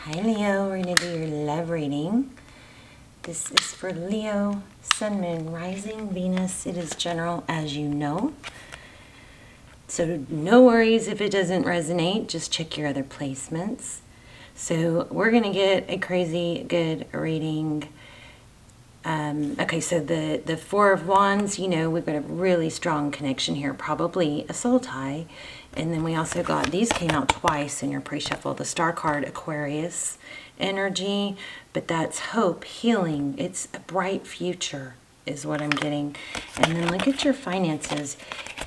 Hi Leo, we're going to do your love reading. This is for Leo, Sun, Moon, Rising, Venus. It is general, as you know. So no worries if it doesn't resonate. Just check your other placements. So we're going to get a crazy good reading. Okay, so the Four of Wands, you know, we've got a really strong connection here, probably a soul tie. And then we also got, these came out twice in your pre-shuffle, the Star card, Aquarius energy, but that's hope, healing. It's a bright future is what I'm getting. And then look at your finances.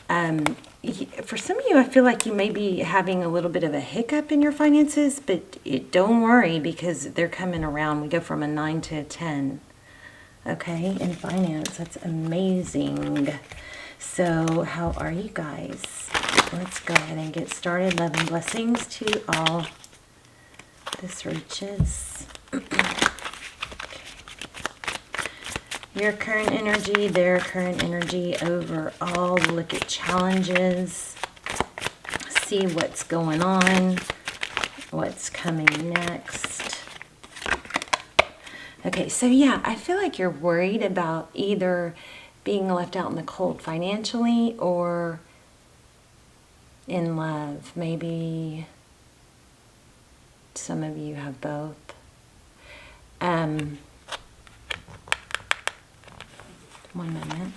For some of you, I feel like you may be having a little bit of a hiccup in your finances, but don't worry because they're coming around. We go from a 9 to a 10. Okay, in finance, that's amazing. So how are you guys? Let's go ahead and get started. Love and blessings to all. This reaches. Your current energy, their current energy overall. Look at challenges. See what's going on. What's coming next. Okay, so yeah, I feel like you're worried about either being left out in the cold financially or in love. Maybe some of you have both. One moment.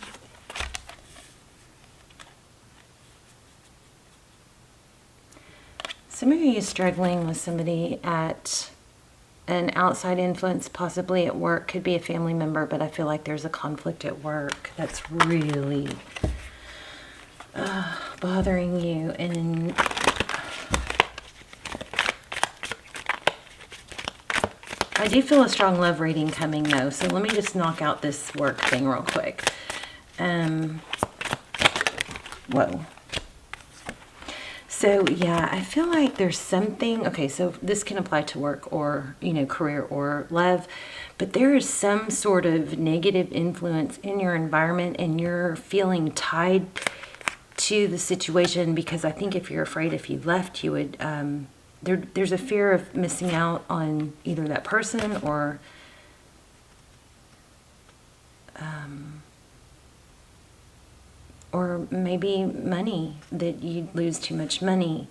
Some of you are struggling with somebody at an outside influence, possibly at work, could be a family member, but I feel like there's a conflict at work that's really bothering you. And I do feel a strong love reading coming though, so let me just knock out this work thing real quick. Whoa. So yeah, I feel like there's something, okay, so this can apply to work or, you know, career or love, but there is some sort of negative influence in your environment and you're feeling tied to the situation because I think if you're afraid if you left, you would, there's a fear of missing out on either that person or maybe money, that you'd lose too much money.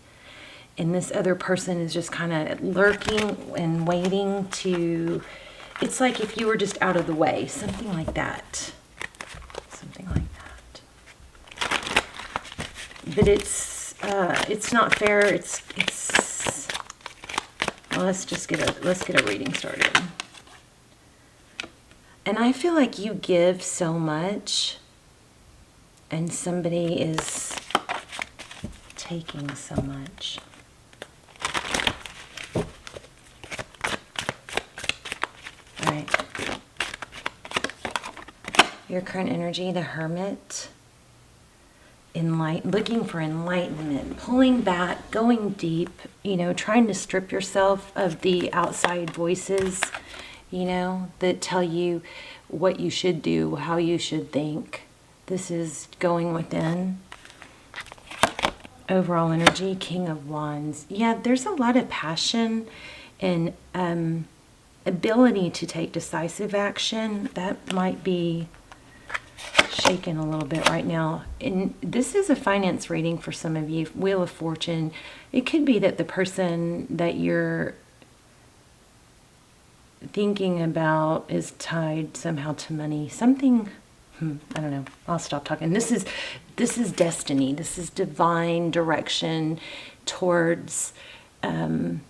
And this other person is just kind of lurking and waiting to, it's like if you were just out of the way, something like that. Something like that. But it's not fair. Well, let's get a reading started. And I feel like you give so much and somebody is taking so much. All right. Your current energy, the Hermit. Looking for enlightenment, pulling back, going deep, you know, trying to strip yourself of the outside voices, you know, that tell you what you should do, how you should think. This is going within. Overall energy, King of Wands. Yeah, there's a lot of passion and ability to take decisive action. That might be shaken a little bit right now. And this is a finance reading for some of you. Wheel of Fortune. It could be that the person that you're thinking about is tied somehow to money. Something, I don't know. I'll stop talking. This is destiny. This is divine direction towards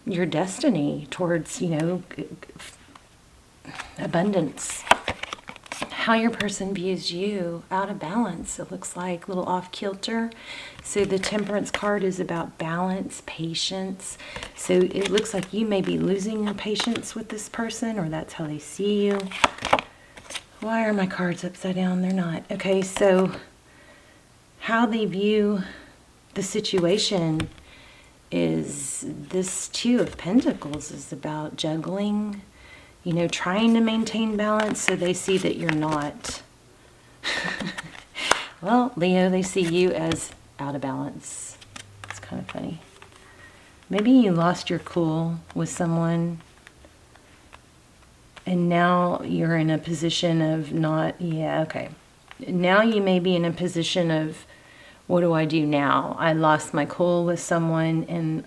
your destiny, towards, you know, abundance. How your person views you, out of balance. It looks like a little off kilter. So the Temperance card is about balance, patience. So it looks like you may be losing your patience with this person, or that's how they see you. Why are my cards upside down? They're not. Okay, so how they view the situation is this Two of Pentacles is about juggling, you know, trying to maintain balance, so they see that you're not. Well, Leo, they see you as out of balance. It's kind of funny. Maybe you lost your cool with someone, and now you're in a position of not, yeah, okay. Now you may be in a position of, what do I do now? I lost my cool with someone, and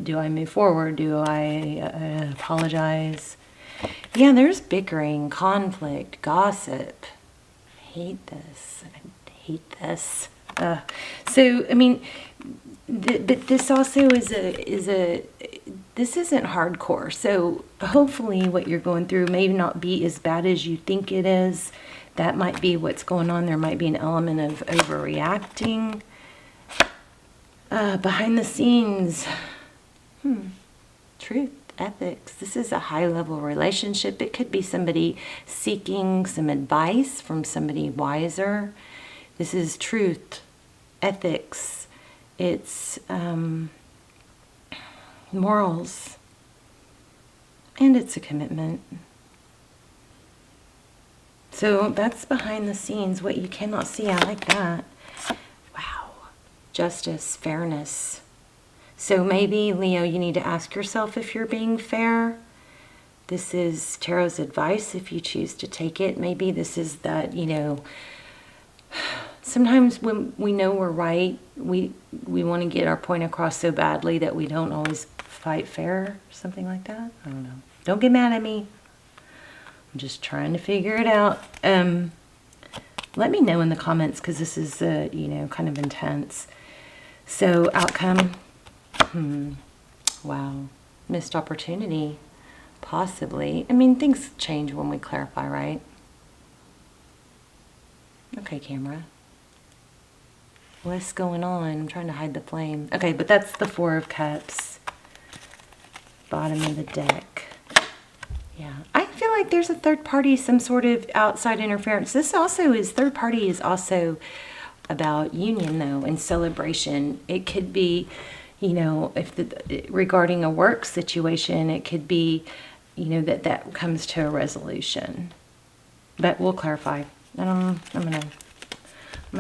do I move forward? Do I apologize? Yeah, there's bickering, conflict, gossip. I hate this. I hate this. So, I mean, but this also is this isn't hardcore. So hopefully what you're going through may not be as bad as you think it is. That might be what's going on. There might be an element of overreacting. Behind the scenes, truth, ethics. This is a high-level relationship. It could be somebody seeking some advice from somebody wiser. This is truth, ethics. It's morals. And it's a commitment. So that's behind the scenes, what you cannot see. I like that. Wow. Justice, fairness. So maybe, Leo, you need to ask yourself if you're being fair. This is Tarot's advice if you choose to take it. Maybe this is that, sometimes when we know we're right, we want to get our point across so badly that we don't always fight fair, something like that. I don't know. Don't get mad at me. I'm just trying to figure it out. Let me know in the comments, because this is, kind of intense. So, outcome. Wow. Missed opportunity. Possibly. I mean, things change when we clarify, right? Okay, camera. What's going on? I'm trying to hide the flame. Okay, but that's the Four of Cups. Bottom of the deck. Yeah. I feel like there's a third party, some sort of outside interference. This also is, third party is also about union, though, and celebration. It could be, regarding a work situation, it could be, that comes to a resolution. But we'll clarify. I'm gonna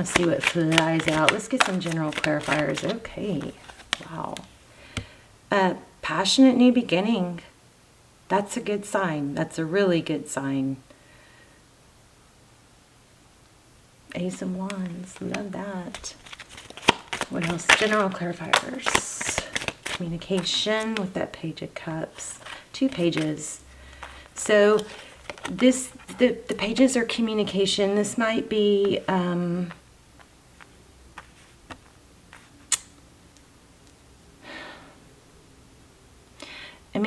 see what flies out. Let's get some general clarifiers. Okay. Wow. Passionate new beginning. That's a good sign. That's a really good sign. Ace of Wands. Love that. What else? General clarifiers. Communication with that Page of Cups. 2 pages. So the pages are communication. This might be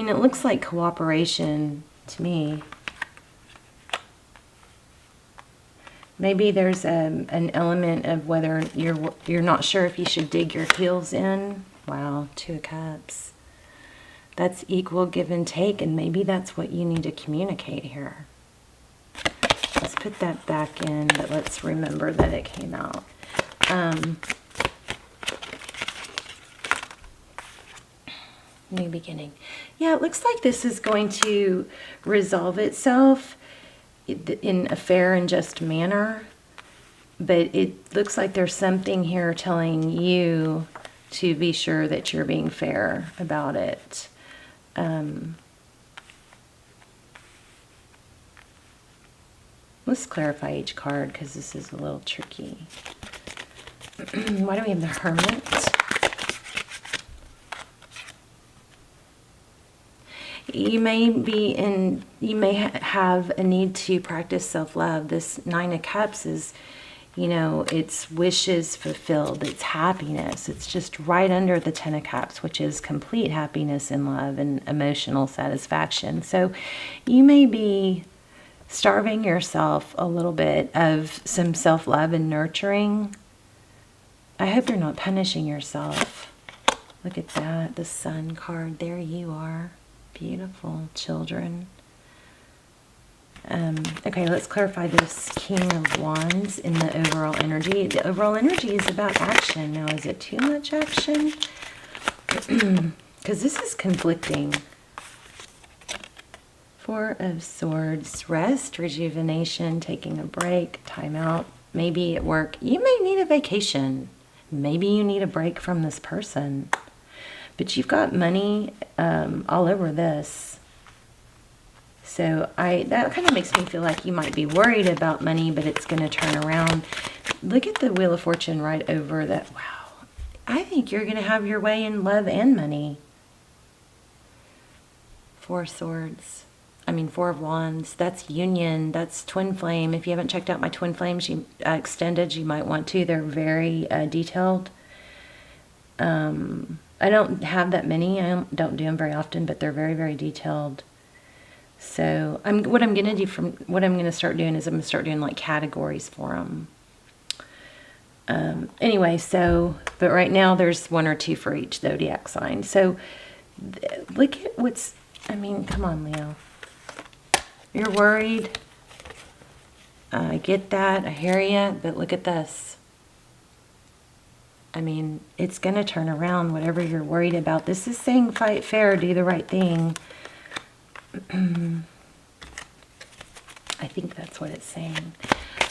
it looks like cooperation to me. Maybe there's an element of whether you're not sure if you should dig your heels in. Wow, 2 of Cups. That's equal give and take, and maybe that's what you need to communicate here. Let's put that back in, but let's remember that it came out. New beginning. Yeah, it looks like this is going to resolve itself in a fair and just manner, but it looks like there's something here telling you to be sure that you're being fair about it. Let's clarify each card, because this is a little tricky. Why do we have the Hermit? You may have a need to practice self-love. This 9 of Cups is, it's wishes fulfilled. It's happiness. It's just right under the 10 of Cups, which is complete happiness and love and emotional satisfaction. So you may be starving yourself a little bit of some self-love and nurturing. I hope you're not punishing yourself. Look at that, the Sun card. There you are. Beautiful, children. Okay, let's clarify this King of Wands in the overall energy. The overall energy is about action. Now, is it too much action? Because this is conflicting. 4 of Swords. Rest, rejuvenation, taking a break, time out. Maybe at work, you may need a vacation. Maybe you need a break from this person. But you've got money all over this. So that kind of makes me feel like you might be worried about money, but it's going to turn around. Look at the Wheel of Fortune right over that. Wow. I think you're going to have your way in love and money. Four of Wands. That's union. That's twin flame. If you haven't checked out my twin flames extended, you might want to. They're very detailed. I don't have that many. I don't do them very often, but they're very, very detailed. So what I'm going to start doing is I'm going to start doing like categories for them. Anyway, but right now there's 1 or 2 for each zodiac sign. So look at come on, Leo. You're worried. I get that. I hear you. But look at this. It's going to turn around, whatever you're worried about. This is saying fight fair, do the right thing. I think that's what it's saying.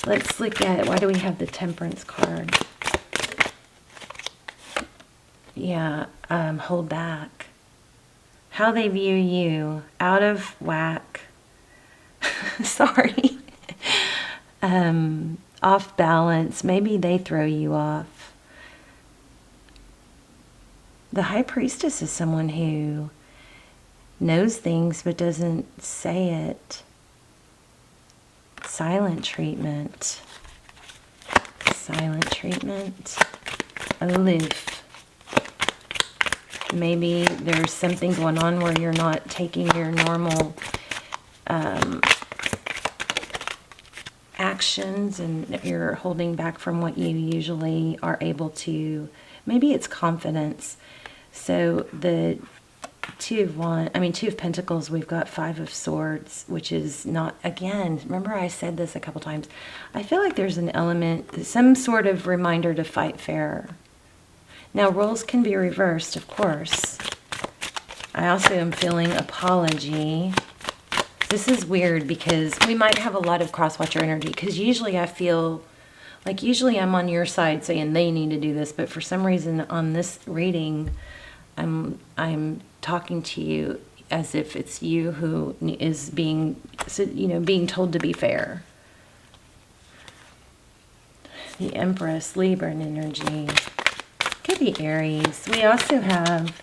Let's look at, why do we have the Temperance card? Yeah, hold back. How they view you, out of whack. Sorry. Off balance. Maybe they throw you off. The High Priestess is someone who knows things but doesn't say it. Silent treatment. Silent treatment. Aloof. Maybe there's something going on where you're not taking your normal actions and you're holding back from what you usually are able to. Maybe it's confidence. So the Two of Pentacles, we've got 5 of Swords, which is not, again, remember I said this a couple times. I feel like there's an element, some sort of reminder to fight fair. Now, roles can be reversed, of course. I also am feeling apology. This is weird because we might have a lot of cross-watcher energy, because usually I feel like I'm on your side saying they need to do this, but for some reason on this reading, I'm talking to you as if it's you who is being told to be fair. The Empress, Libra energy. Could be Aries. We have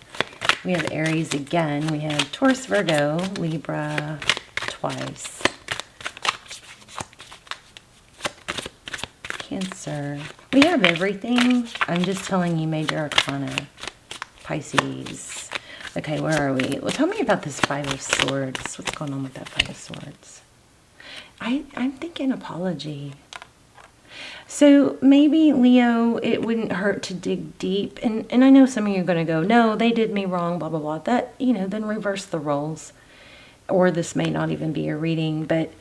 Aries again. We have Taurus, Virgo, Libra twice. Cancer. We have everything. I'm just telling you major arcana. Pisces. Okay, where are we? Well, tell me about this 5 of Swords. What's going on with that 5 of Swords? I'm thinking apology. So maybe, Leo, it wouldn't hurt to dig deep. And I know some of you are going to go, no, they did me wrong, blah, blah, blah. That, then reverse the roles. Or this may not even be a reading. But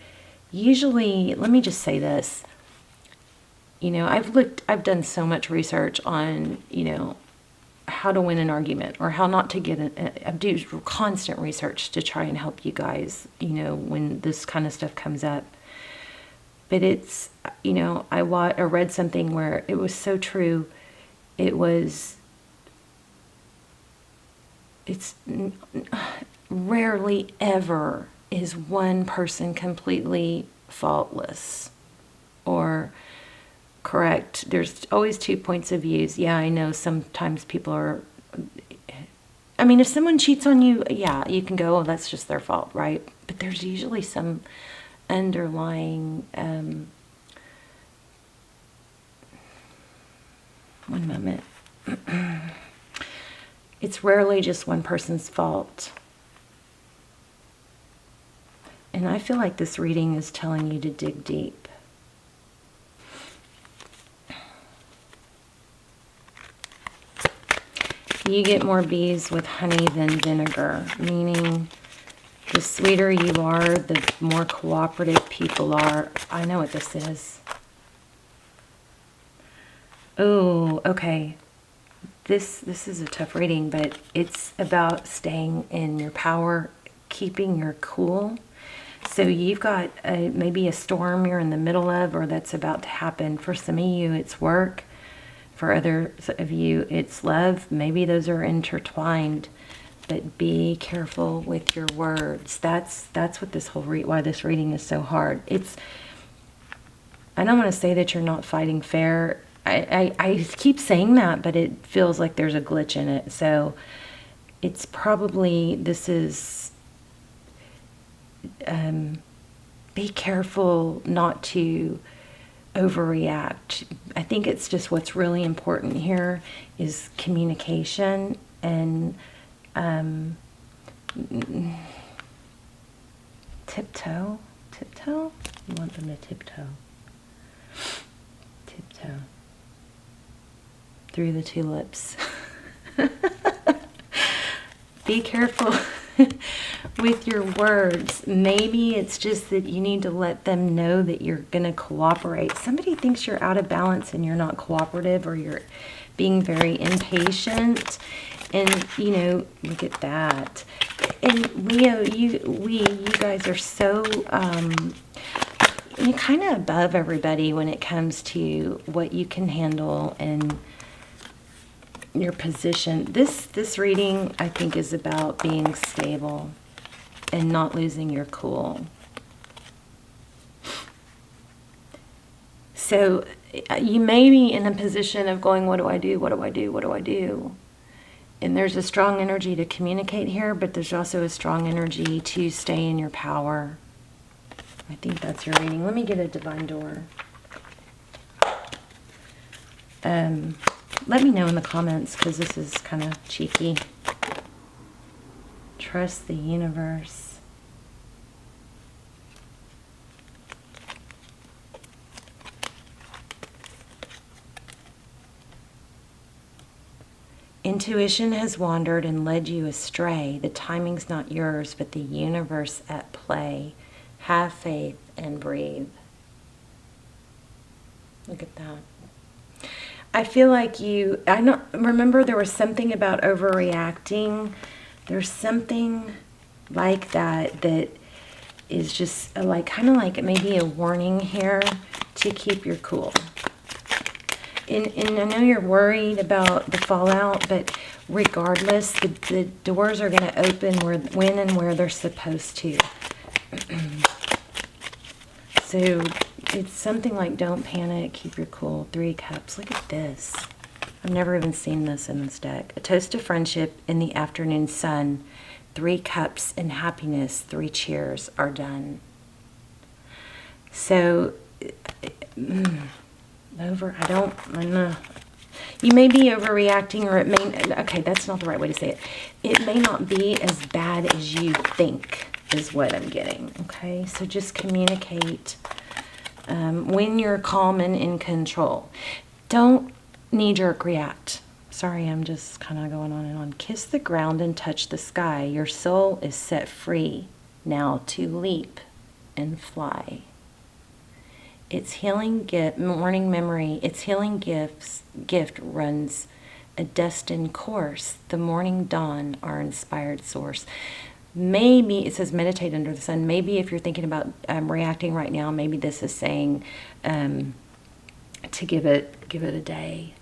usually, let me just say this. I've done so much research on, how to win an argument or how not to get I do constant research to try and help you guys, when this kind of stuff comes up. But it's, I read something where it was so true. It's rarely ever is one person completely faultless or correct. There's always 2 points of views. Yeah, I know sometimes people are, if someone cheats on you, yeah, you can go, oh, that's just their fault, right? But there's usually some underlying, one moment. It's rarely just one person's fault. And I feel like this reading is telling you to dig deep. You get more bees with honey than vinegar, meaning the sweeter you are, the more cooperative people are. I know what this is. Oh, okay. This is a tough reading, but it's about staying in your power, keeping your cool. So you've got maybe a storm you're in the middle of or that's about to happen. For some of you, it's work. For others of you, it's love. Maybe those are intertwined, but be careful with your words. That's what this whole why this reading is so hard. I don't want to say that you're not fighting fair. I keep saying that, but it feels like there's a glitch in it. So it's probably, this is, be careful not to overreact. I think it's just what's really important here is communication and tiptoe. Tiptoe? You want them to tiptoe. Tiptoe. Through the tulips. Be careful with your words. Maybe it's just that you need to let them know that you're going to cooperate. Somebody thinks you're out of balance and you're not cooperative, or you're being very impatient. And, you know, look at that. And Leo, you guys are so, you're kind of above everybody when it comes to what you can handle and your position. This reading, I think, is about being stable and not losing your cool. So you may be in a position of going, what do I do? What do I do? What do I do? And there's a strong energy to communicate here, but there's also a strong energy to stay in your power. I think that's your reading. Let me get a divine door. Let me know in the comments, because this is kind of cheeky. Trust the universe. Intuition has wandered and led you astray. The timing's not yours, but the universe at play. Have faith and breathe. Look at that. I feel like remember there was something about overreacting. There's something like that is just like, kind of like maybe a warning here to keep your cool. And I know you're worried about the fallout, but regardless, the doors are going to open when and where they're supposed to. So it's something like, don't panic, keep your cool. 3 cups. Look at this. I've never even seen this in this deck. A toast to friendship in the afternoon sun. 3 cups and happiness. 3 cheers are done. So, I know. You may be overreacting, or it may, okay, that's not the right way to say it. It may not be as bad as you think, is what I'm getting, okay? So just communicate when you're calm and in control. Don't knee-jerk react. Sorry, I'm just kind of going on and on. Kiss the ground and touch the sky. Your soul is set free now to leap and fly. Its healing gift, morning memory, its healing gift runs a destined course. The morning dawn, our inspired source. Maybe, it says meditate under the sun. Maybe if you're thinking about reacting right now, maybe this is saying to give it a day.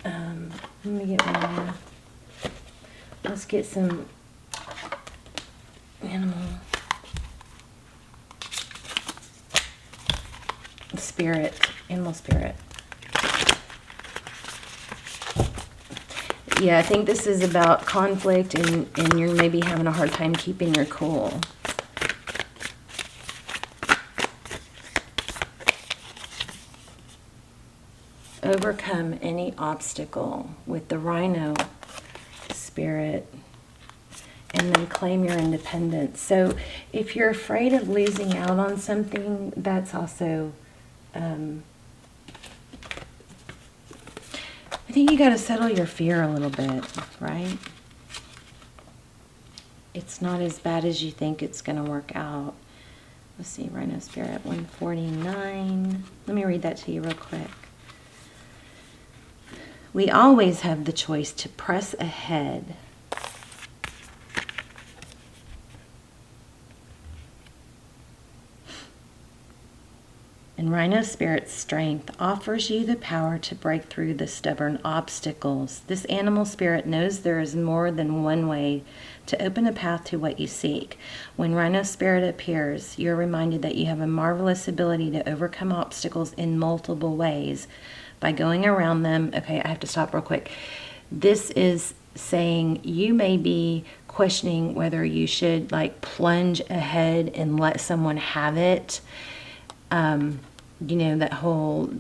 Let me get one more. Let's get some animal spirit. Yeah, I think this is about conflict, and you're maybe having a hard time keeping your cool. Overcome any obstacle with the rhino spirit, and then claim your independence. So if you're afraid of losing out on something, that's also, I think you got to settle your fear a little bit, right? It's not as bad as you think it's going to work out. Let's see, Rhino Spirit 149. Let me read that to you real quick. We always have the choice to press ahead. And Rhino Spirit's strength offers you the power to break through the stubborn obstacles. This animal spirit knows there is more than one way to open a path to what you seek. When Rhino Spirit appears, you're reminded that you have a marvelous ability to overcome obstacles in multiple ways by going around them. Okay, I have to stop real quick. This is saying you may be questioning whether you should like plunge ahead and let someone have it. You know, that whole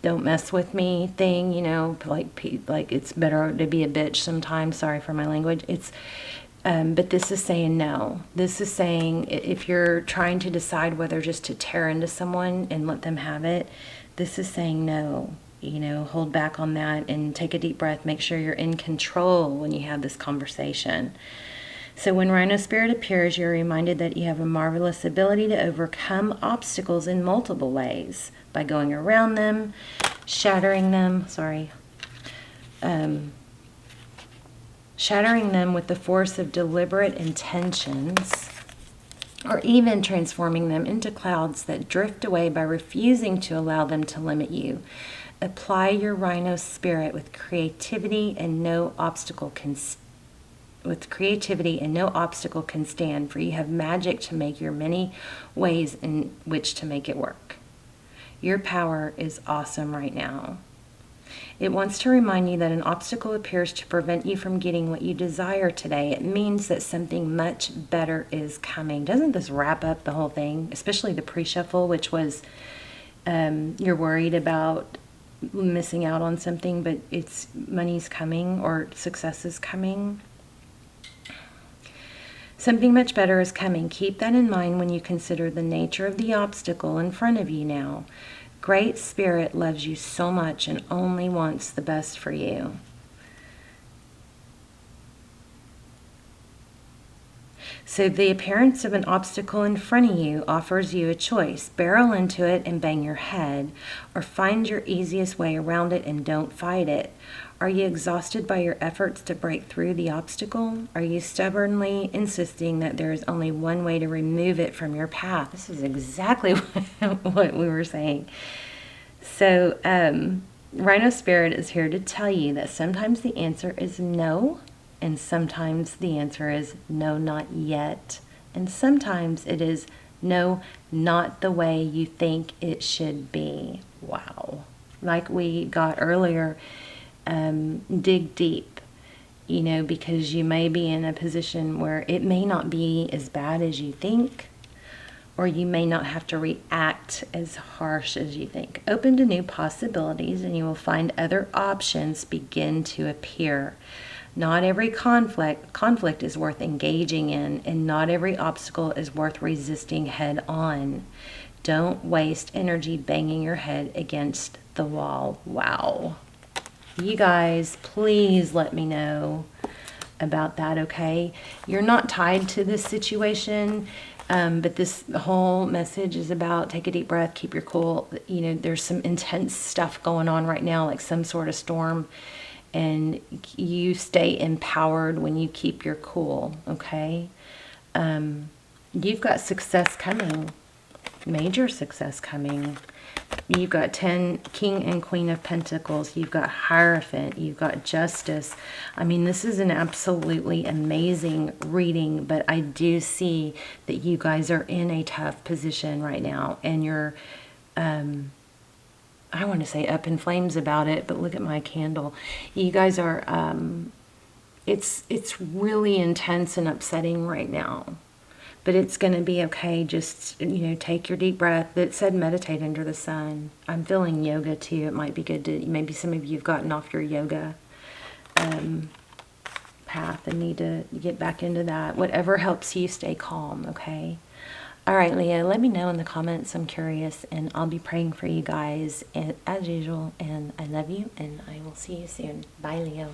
don't mess with me thing, you know, like it's better to be a bitch sometimes. Sorry for my language. But this is saying no. This is saying if you're trying to decide whether just to tear into someone and let them have it, this is saying no. You know, hold back on that and take a deep breath. Make sure you're in control when you have this conversation. So when Rhino Spirit appears, you're reminded that you have a marvelous ability to overcome obstacles in multiple ways by going around them, shattering them with the force of deliberate intentions, or even transforming them into clouds that drift away by refusing to allow them to limit you. Apply your Rhino Spirit with creativity and no obstacle can stand, for you have magic to make your many ways in which to make it work. Your power is awesome right now. It wants to remind you that an obstacle appears to prevent you from getting what you desire today. It means that something much better is coming. Doesn't this wrap up the whole thing? Especially the pre-shuffle, which was you're worried about missing out on something, but it's money's coming or success is coming. Something much better is coming. Keep that in mind when you consider the nature of the obstacle in front of you now. Great Spirit loves you so much and only wants the best for you. So the appearance of an obstacle in front of you offers you a choice. Barrel into it and bang your head, or find your easiest way around it and don't fight it. Are you exhausted by your efforts to break through the obstacle? Are you stubbornly insisting that there is only one way to remove it from your path? This is exactly what we were saying. So Rhino Spirit is here to tell you that sometimes the answer is no, and sometimes the answer is no, not yet. And sometimes it is no, not the way you think it should be. Wow. Like we got earlier, dig deep, you know, because you may be in a position where it may not be as bad as you think, or you may not have to react as harsh as you think. Open to new possibilities and you will find other options begin to appear. Not every conflict is worth engaging in, and not every obstacle is worth resisting head on. Don't waste energy banging your head against the wall. Wow. You guys, please let me know about that, okay? You're not tied to this situation, but this whole message is about take a deep breath, keep your cool. You know, there's some intense stuff going on right now, like some sort of storm. And you stay empowered when you keep your cool, okay? You've got success coming, major success coming. You've got 10 King and Queen of Pentacles. You've got Hierophant. You've got Justice. I mean, this is an absolutely amazing reading, but I do see that you guys are in a tough position right now, and you're I want to say up in flames about it, but look at my candle. You guys are, it's really intense and upsetting right now, but it's going to be okay. Just, you know, take your deep breath. It said meditate under the sun. I'm feeling yoga too. It might be good to, maybe some of you have gotten off your yoga path and need to get back into that. Whatever helps you stay calm, okay? All right, Leo, let me know in the comments. I'm curious, and I'll be praying for you guys as usual. And I love you, and I will see you soon. Bye, Leo.